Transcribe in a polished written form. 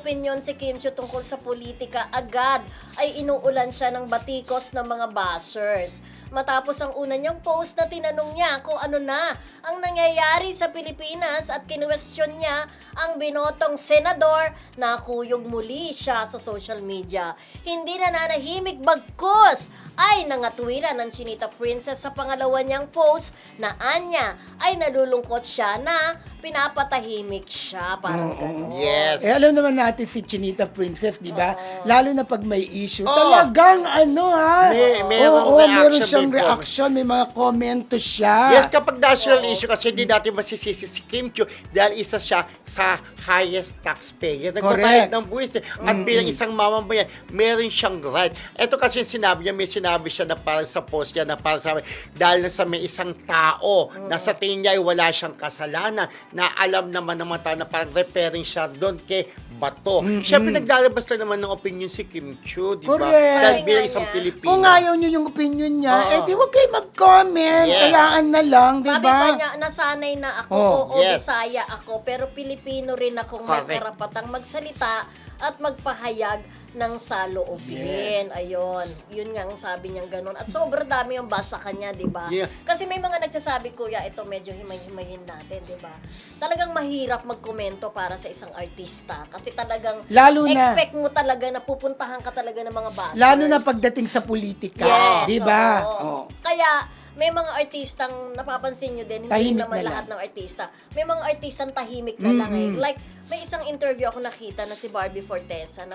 opinyon si Kim Chiu tungkol sa politika, agad ay inuulan siya ng batikos ng mga bashers. Matapos ang una niyang post na tinanong niya kung ano na ang nangyayari sa Pilipinas at kinwestiyon niya ang binotong senador, nakuyog muli siya sa social media. Hindi na nanahimik bagkus ay nangatwiran ng Chinita Princess sa pangalawa niyang post na anya ay nalulungkot siya na pinapatahimik siya. Parang gano'n. Yes. Alam naman natin si Chinita Princess, di ba? Lalo na pag may issue. Talagang ano ha? Meron siyang reaction, may mga komento siya. Yes, kapag national issue kasi hindi natin masisisi si Kim Chiu dahil isa siya sa highest taxpayer. Nagbabayad ng buwis. At bilang isang mamamayan, meron siyang right. Ito kasi sinabi niya, may sinabi siya na parang sa post niya na parang sabi, dahil nasa may isang tao na sa tingin niya ay wala siyang kasalanan, na alam naman ng mga tao na parang referring siya doon kay Bato. Siyempre, naglalabas na naman ng opinion si Kim Chiu, di ba? Correct. Dahil bilang Sabi isang nga niya, Pilipino. Kung ayaw niyo yung opinion niya, di wag kayo mag-comment. Yes. Kayaan na lang, di Sabi ba? pa niya, nasanay na ako, oo, Yes. Bisaya ako, pero Pilipino rin akong may Correct. karapatang magsalita at magpahayag ng saloobin. Ayun. Yun nga ang sabi niyang ganun. At sobrang dami yung bash sa kanya, di ba? Yeah. Kasi may mga nagsasabi, kuya, ito medyo himay-himayin natin, di ba? Talagang mahirap magkomento para sa isang artista. Kasi talagang Lalo na- expect mo talaga na pupuntahan ka talaga ng mga bashers. Lalo na pagdating sa politika, Yes, di ba? oo. Oh. Kaya may mga artistang napapansin nyo din, hindi Tahimik naman na lahat lang. ng artista. May mga artistang tahimik na lang eh. Like, may isang interview ako nakita na si Barbie Fortesa na